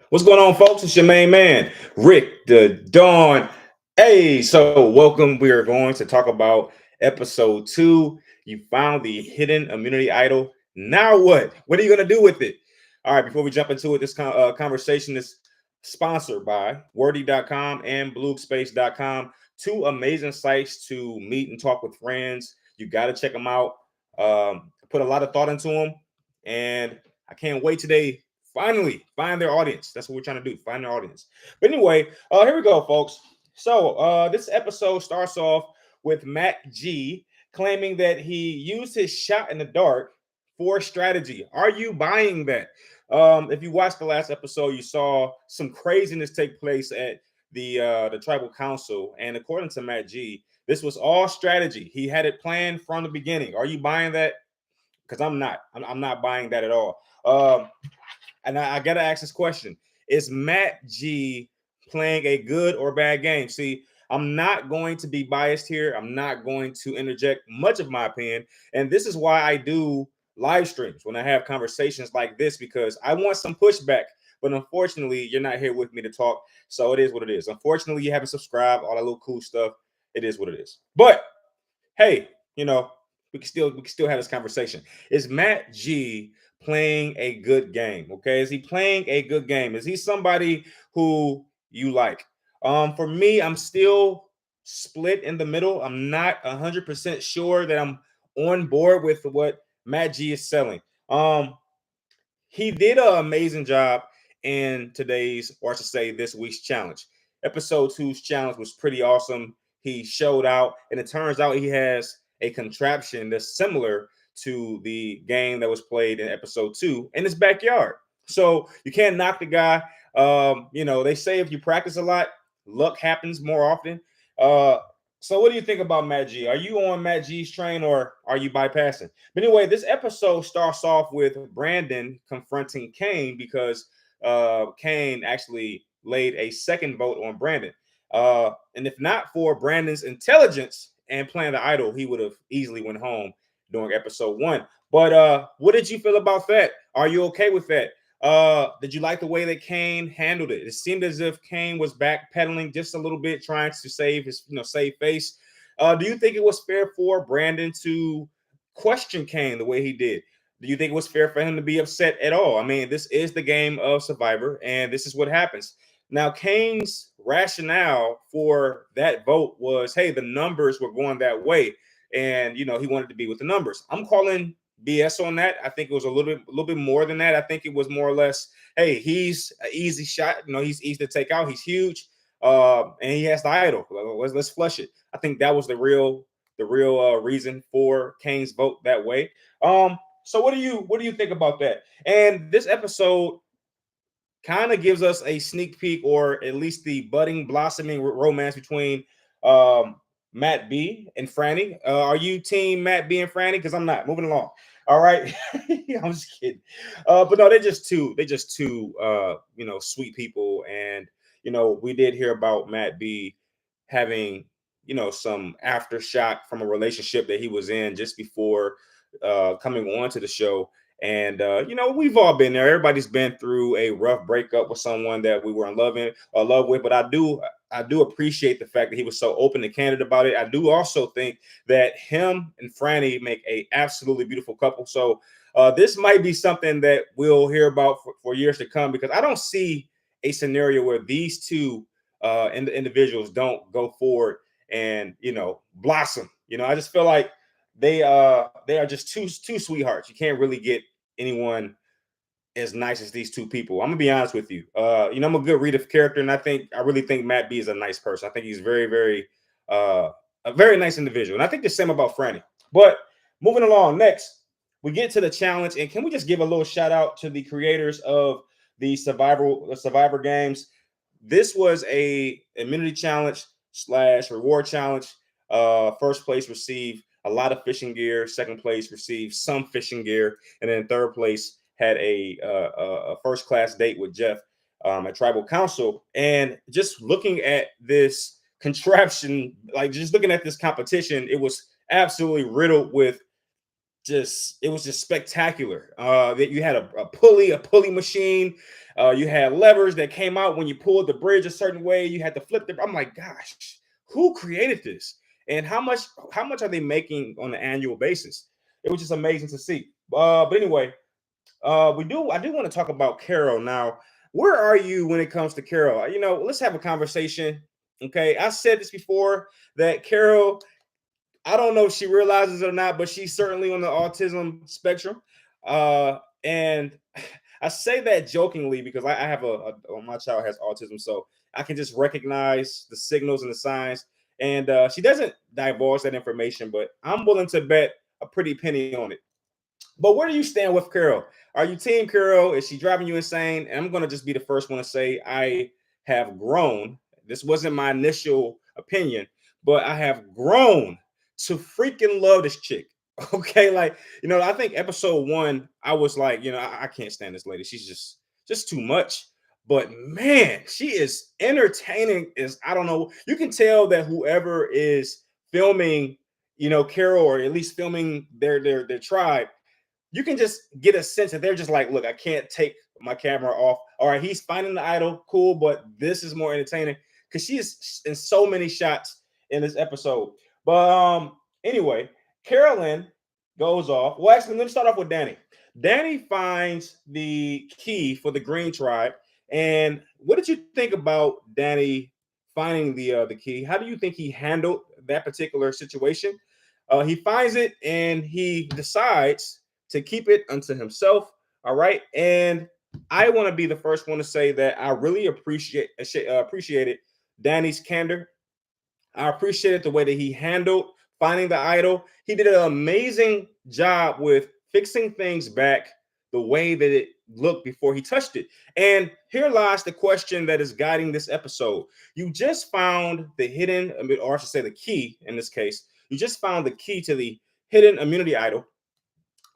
What's going on, folks? It's your main man, Rick the Dawn. Hey, so welcome. We are going to talk about episode 2. You found the hidden immunity idol. Now what? What are you going to do with it? All right, before we jump into it, this conversation is sponsored by wordy.com and bluespace.com. Two amazing sites to meet and talk with friends. You got to check them out. Put a lot of thought into them. And I can't wait today finally find their audience. That's what we're trying to do, find their audience. But anyway, here we go, folks. So this episode starts off with Matt G claiming that he used his shot in the dark for strategy. Are you buying that? If you watched the last episode, you saw some craziness take place at the tribal council, and according to Matt G, this was all strategy. He had it planned from the beginning. Are you buying that? Because I'm not. I'm not buying that at all. And I got to ask this question. Is Matt G playing a good or bad game? See, I'm not going to be biased here. I'm not going to interject much of my opinion. And this is why I do live streams when I have conversations like this, because I want some pushback. But unfortunately, you're not here with me to talk. So it is what it is. Unfortunately, you haven't subscribed, all that little cool stuff. It is what it is. But hey, we can still have this conversation. Is Matt G playing a good game? Okay, is he playing a good game? Is he somebody who you like? For me, I'm still split in the middle. I'm not 100% sure that I'm on board with what Matt G is selling. He did an amazing job in today's, or I should say, this week's challenge. Episode two's challenge was pretty awesome. He showed out, and it turns out he has a contraption that's similar to the game that was played in episode 2 in his backyard. So you can't knock the guy. They say if you practice a lot, luck happens more often. So what do you think about Matt G? Are you on Matt G's train or are you bypassing? But anyway, this episode starts off with Brandon confronting Kane because Kane actually laid a second vote on Brandon. And if not for Brandon's intelligence and playing the idol, he would have easily went home during episode 1. But what did you feel about that? Are you okay with that? Did you like the way that Kane handled it? It seemed as if Kane was backpedaling just a little bit, trying to save his, save face. Do you think it was fair for Brandon to question Kane the way he did? Do you think it was fair for him to be upset at all? I mean, this is the game of Survivor, and this is what happens. Now, Kane's rationale for that vote was, hey, the numbers were going that way, and he wanted to be with the numbers. I'm calling BS on that. I think it was a little bit more than that. I think it was more or less, hey, he's an easy shot. He's easy to take out. He's huge, and he has the idol. Let's flush it. I think that was the real reason for Kane's vote that way. So what do you think about that? And this episode kind of gives us a sneak peek, or at least the budding, blossoming romance between Matt B and Franny. Are you team Matt B and Franny? Because I'm not. Moving along. All right. I'm just kidding. But no, they're just two sweet people. And we did hear about Matt B having some aftershock from a relationship that he was in just before coming on to the show. And we've all been there. Everybody's been through a rough breakup with someone that we were in love with. But I do appreciate the fact that he was so open and candid about it. I do also think that him and Franny make a absolutely beautiful couple. So this might be something that we'll hear about for years to come, because I don't see a scenario where these two individuals don't go forward and blossom. I just feel like they are just two sweethearts. You can't really get anyone as nice as these two people. I'm gonna be honest with you. I'm a good reader of character, and I really think Matt B is a nice person. I think he's very, very a very nice individual. And I think the same about Franny. But moving along, next we get to the challenge, and can we just give a little shout out to the creators of the Survivor games? This was a immunity challenge / reward challenge. First place received a lot of fishing gear. Second place received some fishing gear, and then third place had a first class date with Jeff at Tribal Council. And just looking at this contraption, like just looking at this competition, it was absolutely riddled with it was just spectacular. That you had a pulley machine. You had levers that came out when you pulled the bridge a certain way. You had to flip the. I'm like, gosh, who created this? And how much are they making on an annual basis? It was just amazing to see. But anyway, I do want to talk about Carol now. Where are you when it comes to Carol? Let's have a conversation. Okay, I said this before that Carol, I don't know if she realizes it or not, but she's certainly on the autism spectrum. And I say that jokingly because I have my child has autism, so I can just recognize the signals and the signs. And she doesn't divulge that information, but I'm willing to bet a pretty penny on it. But where do you stand with Carol? Are you team Carol? Is she driving you insane? And I'm going to just be the first one to say I have grown. This wasn't my initial opinion, but I have grown to freaking love this chick. Okay, like I think episode 1, I was like, I can't stand this lady. She's just too much. But man, she is entertaining. I don't know. You can tell that whoever is filming, Carol, or at least filming their tribe, you can just get a sense that they're just like, look, I can't take my camera off. All right, he's finding the idol, cool, but this is more entertaining because she is in so many shots in this episode. But anyway, Carolyn goes off. Well, actually, let me start off with Danny. Danny finds the key for the Green Tribe. And what did you think about Danny finding the key? How do you think he handled that particular situation? He finds it and he decides to keep it unto himself. All right. And I want to be the first one to say that I really appreciated Danny's candor. I appreciated the way that he handled finding the idol. He did an amazing job with fixing things back the way that it looked before he touched it. And here lies the question that is guiding this episode. You just found the hidden, or I should say the key in this case. You just found the key to the hidden immunity idol.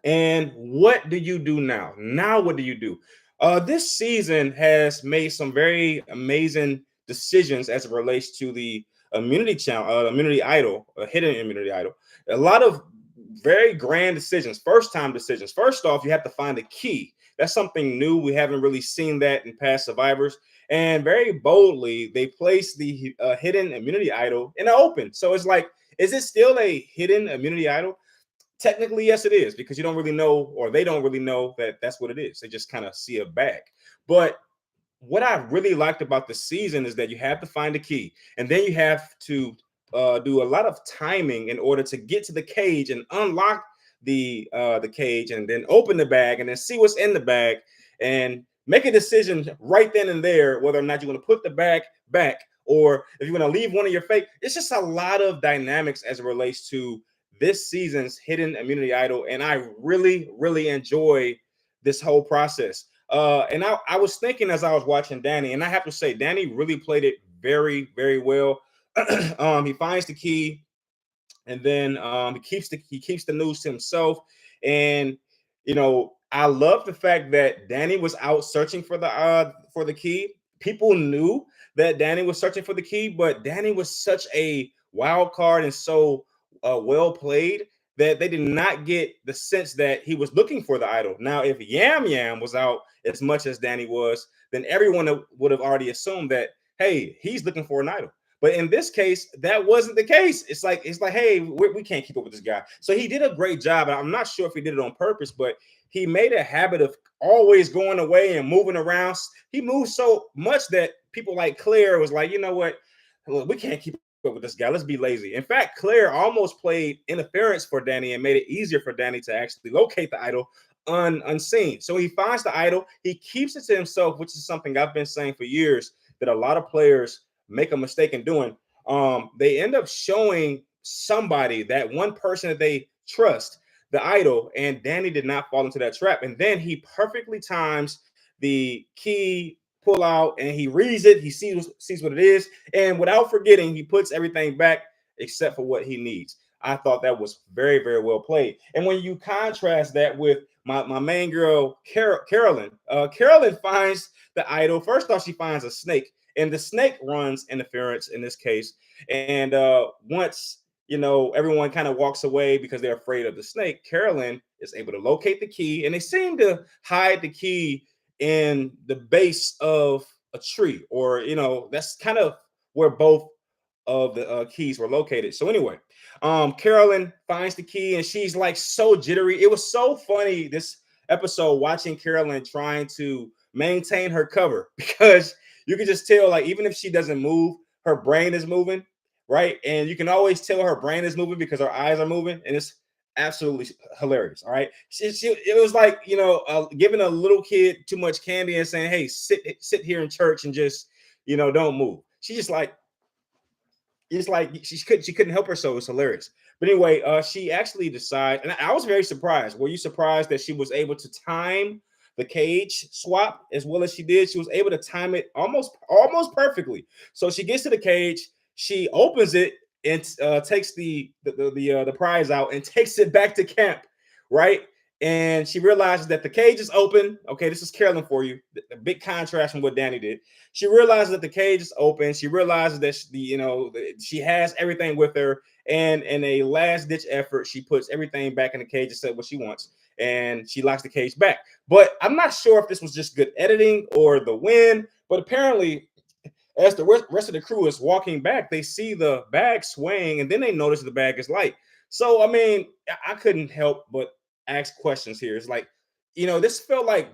And what do you do now? Now, what do you do? This season has made some very amazing decisions as it relates to the immunity idol, a hidden immunity idol. A lot of very grand decisions, first time decisions. First off, you have to find a key. That's something new. We haven't really seen that in past survivors. And very boldly, they place the hidden immunity idol in the open. So it's like, is it still a hidden immunity idol? Technically, yes, it is, because you don't really know, or they don't really know that that's what it is. They just kind of see a bag. But what I really liked about the season is that you have to find a key, and then you have to do a lot of timing in order to get to the cage and unlock the cage, and then open the bag, and then see what's in the bag, and make a decision right then and there whether or not you want to put the bag back, or if you want to leave one of your fake. It's just a lot of dynamics as it relates to this season's hidden immunity idol, and I really, really enjoy this whole process. And I was thinking as I was watching Danny, and I have to say, Danny really played it very, very well. He finds the key, and then he keeps the news to himself. And I love the fact that Danny was out searching for the key. People knew that Danny was searching for the key, but Danny was such a wild card and so well played that they did not get the sense that he was looking for the idol. Now, if Yam Yam was out as much as Danny was, then everyone would have already assumed that, hey, he's looking for an idol. But in this case, that wasn't the case. It's like, hey, we can't keep up with this guy. So he did a great job. I'm not sure if he did it on purpose, but he made a habit of always going away and moving around. He moved so much that people like Claire was like, you know what? Look, we can't keep up with this guy. Let's be lazy. In fact, Claire almost played interference for Danny and made it easier for Danny to actually locate the idol unseen. So he finds the idol. He keeps it to himself, which is something I've been saying for years that a lot of players make a mistake in doing. They end up showing somebody, that one person that they trust, the idol, and Danny did not fall into that trap. And then he perfectly times the key pull out, and he reads it. He sees what it is, and without forgetting, he puts everything back except for what he needs. I thought that was very, very well played. And when you contrast that with my main girl, Carolyn, Carolyn finds the idol. First off, she finds a snake, and the snake runs interference in this case. And once everyone kind of walks away because they're afraid of the snake, Carolyn is able to locate the key, and they seem to hide the key in the base of a tree, or that's kind of where both of the keys were located. So anyway, Carolyn finds the key, and she's like so jittery. It was so funny this episode watching Carolyn trying to maintain her cover because you can just tell, like, even if she doesn't move, her brain is moving, right? And you can always tell her brain is moving because her eyes are moving, and it's absolutely hilarious. All right, it was like giving a little kid too much candy and saying, "Hey, sit here in church and just don't move." She just like it's like she couldn't help herself. It's hilarious. But anyway, she actually decided, and I was very surprised. Were you surprised that she was able to time the cage swap as well as she did? She was able to time it almost perfectly. So she gets to the cage, she opens it and takes the prize out and takes it back to camp, right? And she realizes that the cage is open. Okay, this is Carolyn for you. The big contrast from what Danny did. She realizes that the cage is open. She realizes that she has everything with her, and in a last ditch effort, she puts everything back in the cage except what she wants, and she locks the cage back. But I'm not sure if this was just good editing or the win. But apparently, as the rest of the crew is walking back, they see the bag swaying, and then they notice the bag is light. So I mean, I couldn't help but ask questions here. It's like, this felt like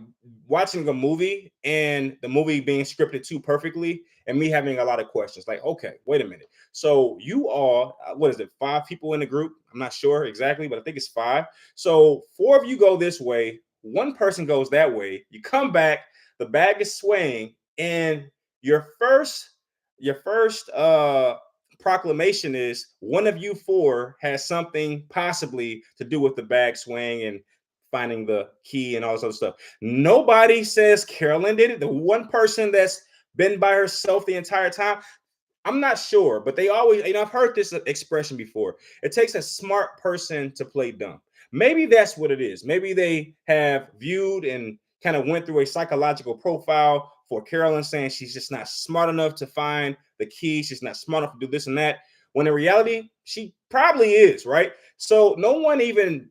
watching a movie and the movie being scripted too perfectly, and me having a lot of questions. Like, okay, wait a minute. So you all, what is it, 5 people in the group? I'm not sure exactly, but I think it's 5. So 4 of you go this way, 1 person goes that way. You come back, the bag is swaying, and your first proclamation is one of you 4 has something possibly to do with the bag swaying and finding the key and all this other stuff. Nobody says Carolyn did it. The one person that's been by herself the entire time, I'm not sure, but they always, I've heard this expression before. It takes a smart person to play dumb. Maybe that's what it is. Maybe they have viewed and kind of went through a psychological profile for Carolyn, saying she's just not smart enough to find the key. She's not smart enough to do this and that. When in reality, she probably is, right? So no one even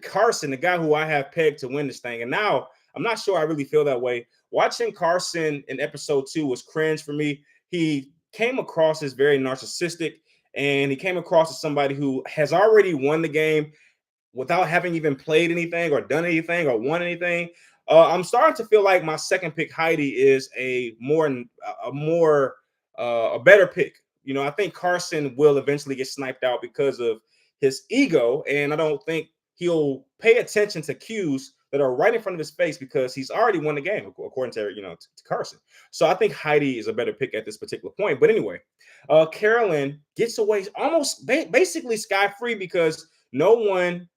Carson, the guy who I have pegged to win this thing, and now I'm not sure I really feel that way. Watching Carson in episode 2 was cringe for me. He came across as very narcissistic, and he came across as somebody who has already won the game without having even played anything or done anything or won anything. I'm starting to feel like my second pick, Heidi, is a better pick. I think Carson will eventually get sniped out because of his ego, and I don't think he'll pay attention to cues that are right in front of his face because he's already won the game, according to Carson. So I think Heidi is a better pick at this particular point. But anyway, Carolyn gets away almost basically sky-free because no one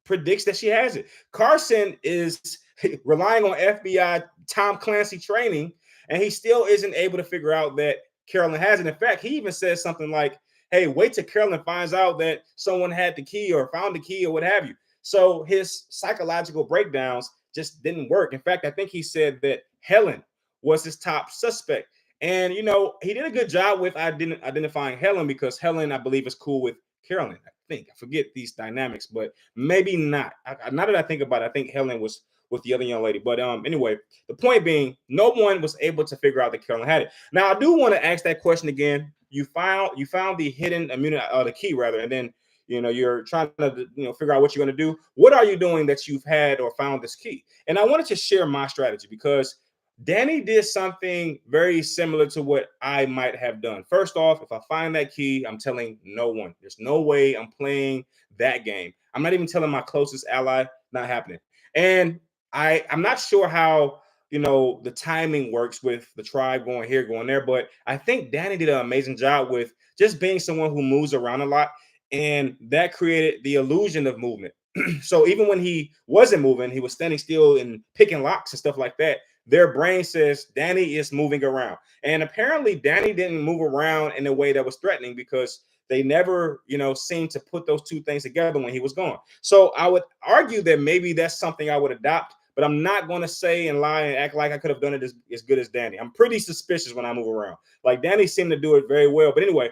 predicts that she has it. Carson is relying on FBI Tom Clancy training, and he still isn't able to figure out that Carolyn has it. In fact, he even says something like, "Hey, wait till Carolyn finds out that someone had the key or found the key or what have you." So his psychological breakdowns just didn't work. In fact, I think he said that Helen was his top suspect. And, he did a good job with identifying Helen because Helen, I believe, is cool with Carolyn. I forget these dynamics, but maybe not. Now that I think about it, I think Helen was with the other young lady. But anyway, the point being, no one was able to figure out that Carolyn had it. Now, I do want to ask that question again. You found the hidden immunity, the key rather, and then you're trying to figure out what you're going to do. What are you doing that you've had or found this key? And I wanted to share my strategy because Danny did something very similar to what I might have done. First off, if I find that key, I'm telling no one. There's no way I'm playing that game. I'm not even telling my closest ally. Not happening. And I'm not sure how the timing works with the tribe going here, going there, but I think Danny did an amazing job with just being someone who moves around a lot, and that created the illusion of movement. So even when he wasn't moving, he was standing still and picking locks and stuff like that. Their brain says Danny is moving around. And apparently Danny didn't move around in a way that was threatening because they never, seemed to put those two things together when he was gone. So I would argue that maybe that's something I would adopt, but I'm not going to say and lie and act like I could have done it as good as Danny. I'm pretty suspicious when I move around. Like Danny seemed to do it very well. But anyway,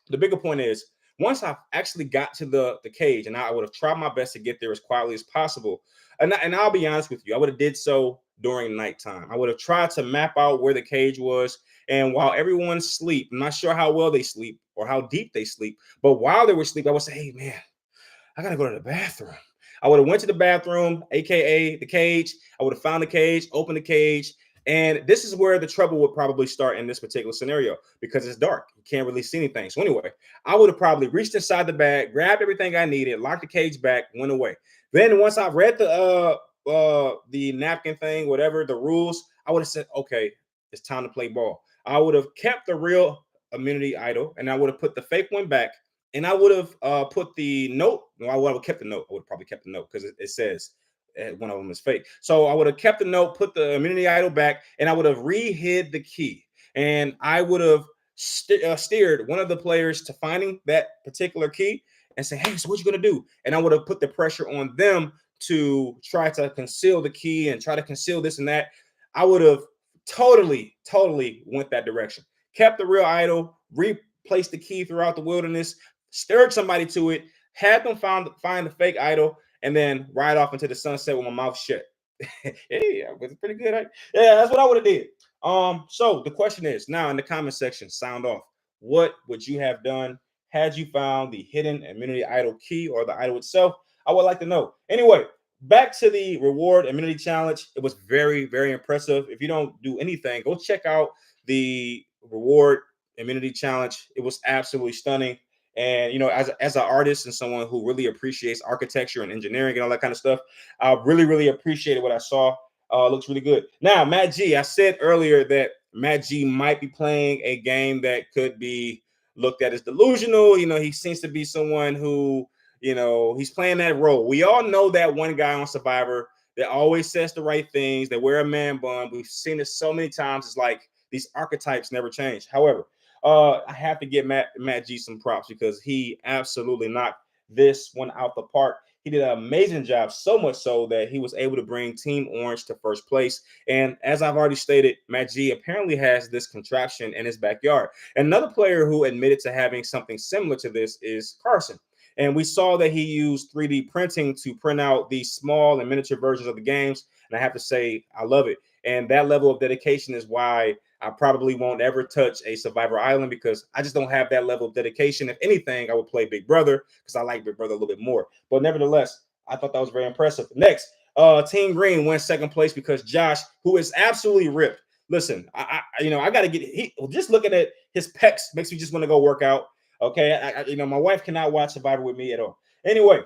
the bigger point is once I actually got to the cage, and I would have tried my best to get there as quietly as possible. And I'll be honest with you, I would have did so during nighttime. I would have tried to map out where the cage was. And while everyone's asleep, I'm not sure how well they sleep or how deep they sleep, but while they were asleep, I would say, hey, man, I gotta go to the bathroom. I would have went to the bathroom, aka the cage. I would have found the cage, opened the cage, and this is where the trouble would probably start in this particular scenario because it's dark. You can't really see anything. So anyway, I would have probably reached inside the bag, grabbed everything I needed, locked the cage back, went away. Then once I read the napkin thing, whatever the rules, I would have said, okay, it's time to play ball. I would have kept the real immunity idol, and I would have put the fake one back, and I would have put the note. No, I would have kept the note. I would have probably kept the note because it says one of them is fake. So I would have kept the note, put the immunity idol back, and I would have re-hid the key. And I would have steered one of the players to finding that particular key and say, hey, so what you going to do? And I would have put the pressure on them to try to conceal the key and try to conceal this and that. I would have totally went that direction. Kept the real idol, replaced the key throughout the wilderness, stirred somebody to it, had them find the fake idol, and then ride off into the sunset with my mouth shut. Yeah, it was pretty good. Yeah, that's what I would have did. So the question is now in the comment section, sound off. What would you have done had you found the hidden immunity idol key or the idol itself? I would like to know. Anyway, back to the reward immunity challenge. It was very impressive. If you don't do anything, go check out the reward immunity challenge. It was absolutely stunning. And as an artist and someone who really appreciates architecture and engineering and all that kind of stuff, I really appreciated what I saw. Looks really good. Now, Matt G, I said earlier that Matt G might be playing a game that could be looked at as delusional. He seems to be someone who, he's playing that role. We all know that one guy on Survivor that always says the right things, that wear a man bun. We've seen it so many times. It's like these archetypes never change. However, I have to give Matt G some props because he absolutely knocked this one out the park. He did an amazing job, so much so that he was able to bring Team Orange to first place. And as I've already stated, Matt G apparently has this contraption in his backyard. Another player who admitted to having something similar to this is Carson. And we saw that he used 3D printing to print out these small and miniature versions of the games. And I have to say, I love it. And that level of dedication is why I probably won't ever touch a Survivor Island because I just don't have that level of dedication. If anything, I would play Big Brother because I like Big Brother a little bit more. But nevertheless, I thought that was very impressive. Next, Team Green went second place because Josh, who is absolutely ripped. Listen, I got to get just looking at his pecs makes me just want to go work out. Okay, my wife cannot watch Survivor with me at all. Anyway,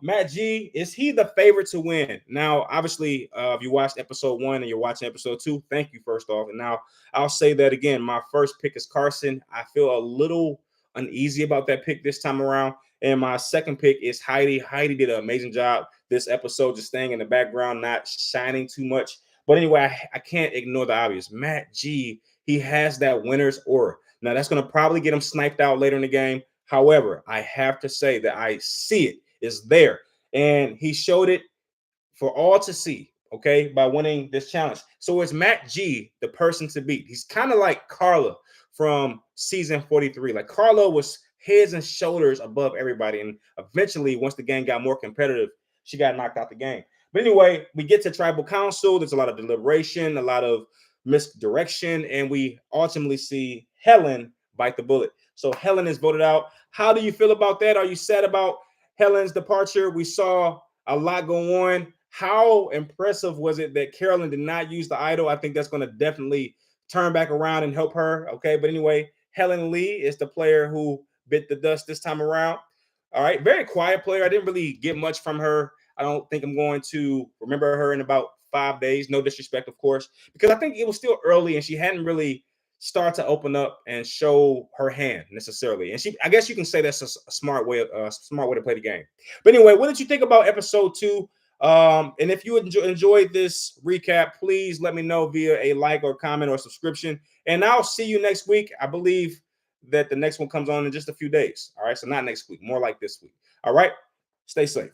Matt G, is he the favorite to win? Now, obviously, if you watched episode 1 and you're watching episode 2, thank you first off. And now I'll say that again. My first pick is Carson. I feel a little uneasy about that pick this time around. And my second pick is Heidi. Heidi did an amazing job this episode, just staying in the background, not shining too much. But anyway, I can't ignore the obvious. Matt G, he has that winner's aura. Now, that's going to probably get him sniped out later in the game. However, I have to say that I see it is there. And he showed it for all to see, okay, by winning this challenge. So is Matt G the person to beat? He's kind of like Carla from season 43. Like Carla was heads and shoulders above everybody. And eventually, once the game got more competitive, she got knocked out the game. But anyway, we get to tribal council. There's a lot of deliberation, a lot of misdirection, and we ultimately see Helen bite the bullet. So Helen is voted out. How do you feel about that? Are you sad about Helen's departure? We saw a lot go on. How impressive was it that Carolyn did not use the idol? I think that's going to definitely turn back around and help her. Okay, but anyway, Helen Lee is the player who bit the dust this time around. All right, very quiet player. I didn't really get much from her. I don't think I'm going to remember her in about 5 days. No disrespect, of course, because I think it was still early and she hadn't really started to open up and show her hand necessarily. And I guess you can say that's a smart way to play the game. But anyway, what did you think about episode 2? And if you enjoyed this recap, please let me know via a like or comment or subscription. And I'll see you next week. I believe that the next one comes on in just a few days. All right. So not next week, more like this week. All right. Stay safe.